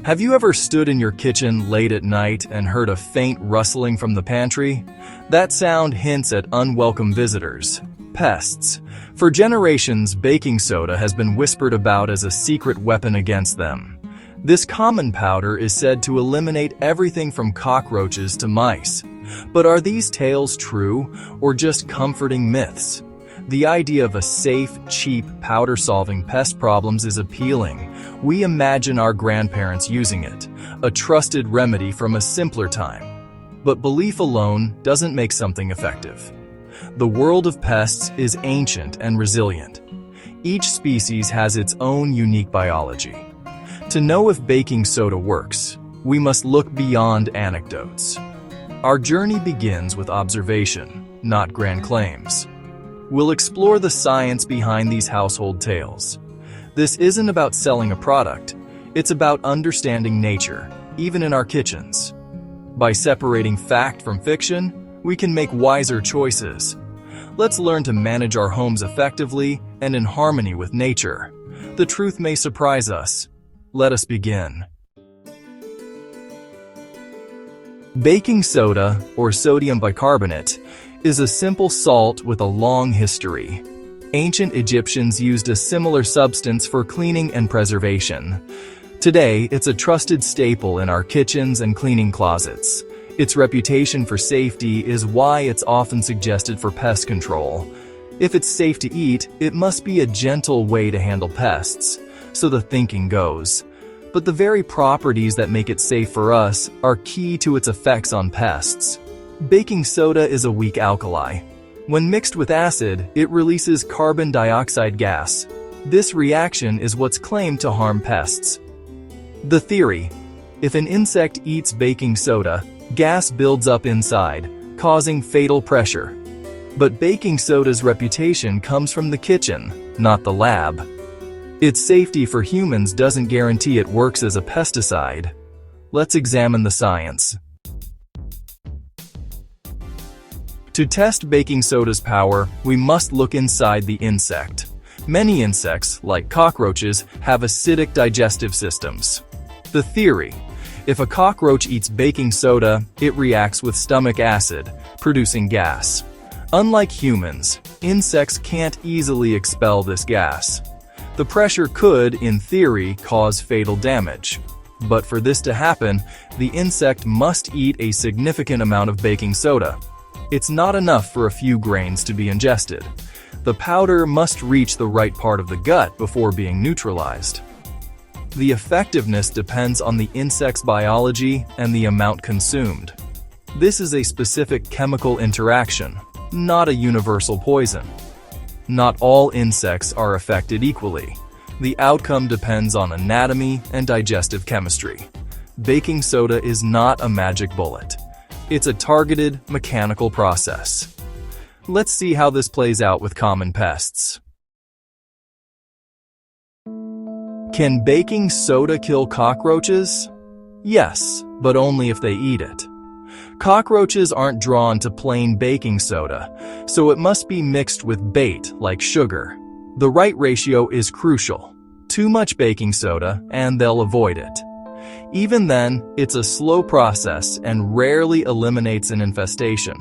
Have you ever stood in your kitchen late at night and heard a faint rustling from the pantry? That sound hints at unwelcome visitors, pests. For generations, baking soda has been whispered about as a secret weapon against them. This common powder is said to eliminate everything from cockroaches to mice. But are these tales true, or just comforting myths? The idea of a safe, cheap powder solving pest problems is appealing. We imagine our grandparents using it, a trusted remedy from a simpler time. But belief alone doesn't make something effective. The world of pests is ancient and resilient. Each species has its own unique biology. To know if baking soda works, we must look beyond anecdotes. Our journey begins with observation, not grand claims. We'll explore the science behind these household tales. This isn't about selling a product, it's about understanding nature, even in our kitchens. By separating fact from fiction, we can make wiser choices. Let's learn to manage our homes effectively and in harmony with nature. The truth may surprise us. Let us begin. Baking soda, or sodium bicarbonate, is a simple salt with a long history. Ancient Egyptians used a similar substance for cleaning and preservation. Today, it's a trusted staple in our kitchens and cleaning closets. Its reputation for safety is why it's often suggested for pest control. If it's safe to eat, it must be a gentle way to handle pests, so the thinking goes. But the very properties that make it safe for us are key to its effects on pests. Baking soda is a weak alkali. When mixed with acid, it releases carbon dioxide gas. This reaction is what's claimed to harm pests. The theory: if an insect eats baking soda, gas builds up inside, causing fatal pressure. But baking soda's reputation comes from the kitchen, not the lab. Its safety for humans doesn't guarantee it works as a pesticide. Let's examine the science. To test baking soda's power, we must look inside the insect. Many insects, like cockroaches, have acidic digestive systems. The theory: if a cockroach eats baking soda, it reacts with stomach acid, producing gas. Unlike humans, insects can't easily expel this gas. The pressure could, in theory, cause fatal damage. But for this to happen, the insect must eat a significant amount of baking soda. It's not enough for a few grains to be ingested. The powder must reach the right part of the gut before being neutralized. The effectiveness depends on the insect's biology and the amount consumed. This is a specific chemical interaction, not a universal poison. Not all insects are affected equally. The outcome depends on anatomy and digestive chemistry. Baking soda is not a magic bullet. It's a targeted, mechanical process. Let's see how this plays out with common pests. Can baking soda kill cockroaches? Yes, but only if they eat it. Cockroaches aren't drawn to plain baking soda, so it must be mixed with bait like sugar. The right ratio is crucial. Too much baking soda, and they'll avoid it. Even then, it's a slow process and rarely eliminates an infestation.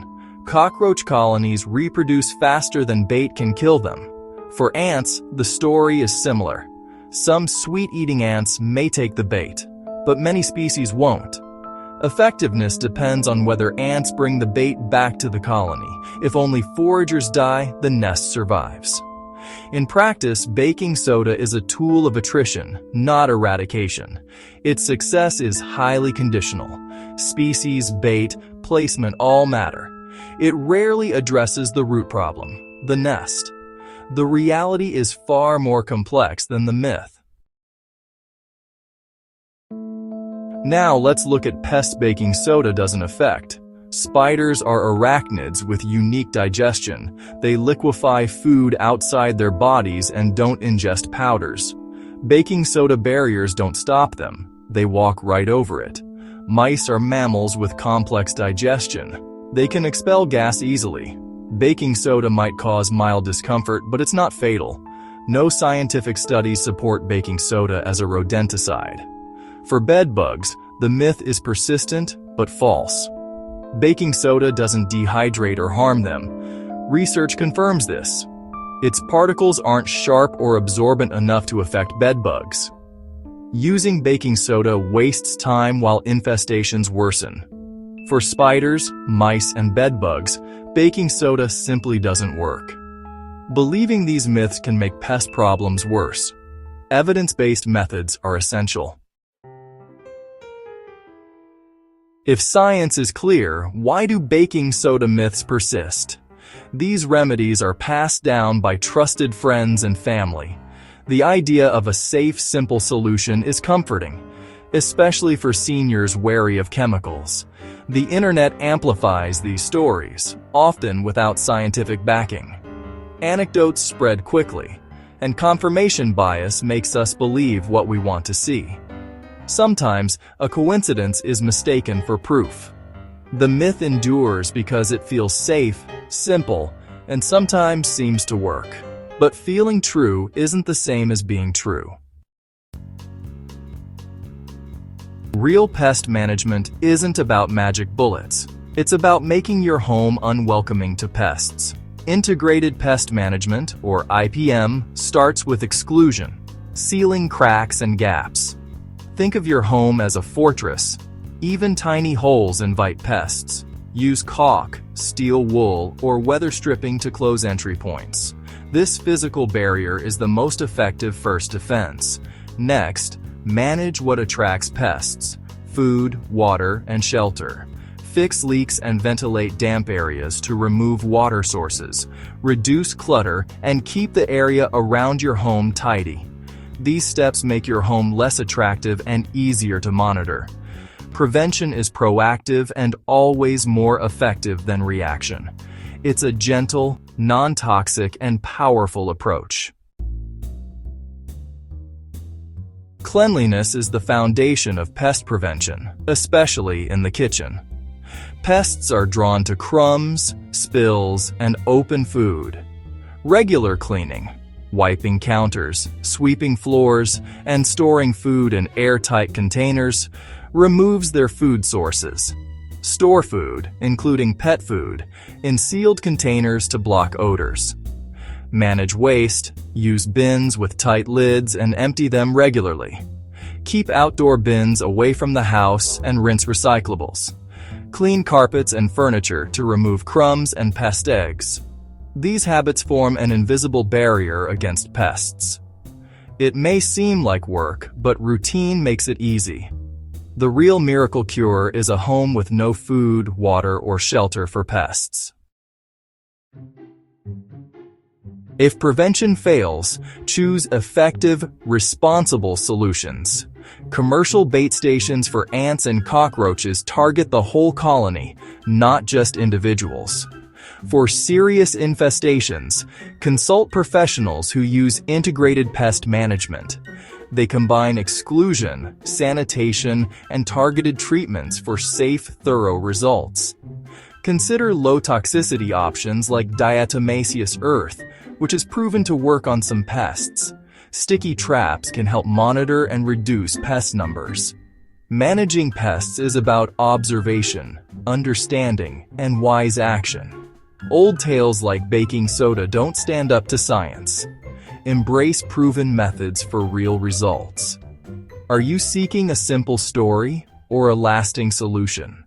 Cockroach colonies reproduce faster than bait can kill them. For ants, the story is similar. Some sweet-eating ants may take the bait, but many species won't. Effectiveness depends on whether ants bring the bait back to the colony. If only foragers die, the nest survives. In practice, baking soda is a tool of attrition, not eradication. Its success is highly conditional. Species, bait, placement all matter. It rarely addresses the root problem, the nest. The reality is far more complex than the myth. Now let's look at pests baking soda doesn't affect. Spiders are arachnids with unique digestion. They liquefy food outside their bodies and don't ingest powders. Baking soda barriers don't stop them. They walk right over it. Mice are mammals with complex digestion. They can expel gas easily. Baking soda might cause mild discomfort, but it's not fatal. No scientific studies support baking soda as a rodenticide. For bed bugs, the myth is persistent but false. Baking soda doesn't dehydrate or harm them. Research confirms this. Its particles aren't sharp or absorbent enough to affect bed bugs. Using baking soda wastes time while infestations worsen. For spiders, mice, and bed bugs, baking soda simply doesn't work. Believing these myths can make pest problems worse. Evidence-based methods are essential. If science is clear, why do baking soda myths persist? These remedies are passed down by trusted friends and family. The idea of a safe, simple solution is comforting, especially for seniors wary of chemicals. The internet amplifies these stories, often without scientific backing. Anecdotes spread quickly, and confirmation bias makes us believe what we want to see. Sometimes, a coincidence is mistaken for proof. The myth endures because it feels safe, simple, and sometimes seems to work. But feeling true isn't the same as being true. Real pest management isn't about magic bullets. It's about making your home unwelcoming to pests. Integrated pest management, or IPM, starts with exclusion, sealing cracks and gaps. Think of your home as a fortress. Even tiny holes invite pests. Use caulk, steel wool, or weather stripping to close entry points. This physical barrier is the most effective first defense. Next, manage what attracts pests: food, water, and shelter. Fix leaks and ventilate damp areas to remove water sources. Reduce clutter and keep the area around your home tidy. These steps make your home less attractive and easier to monitor. Prevention is proactive and always more effective than reaction. It's a gentle, non-toxic, and powerful approach. Cleanliness is the foundation of pest prevention, especially in the kitchen. Pests are drawn to crumbs, spills, and open food. Regular cleaning, wiping counters, sweeping floors, and storing food in airtight containers removes their food sources. Store food, including pet food, in sealed containers to block odors. Manage waste, use bins with tight lids and empty them regularly. Keep outdoor bins away from the house and rinse recyclables. Clean carpets and furniture to remove crumbs and pest eggs. These habits form an invisible barrier against pests. It may seem like work, but routine makes it easy. The real miracle cure is a home with no food, water, or shelter for pests. If prevention fails, choose effective, responsible solutions. Commercial bait stations for ants and cockroaches target the whole colony, not just individuals. For serious infestations, consult professionals who use integrated pest management. They combine exclusion, sanitation, and targeted treatments for safe, thorough results. Consider low-toxicity options like diatomaceous earth, which is proven to work on some pests. Sticky traps can help monitor and reduce pest numbers. Managing pests is about observation, understanding, and wise action. Old tales like baking soda don't stand up to science. Embrace proven methods for real results. Are you seeking a simple story or a lasting solution?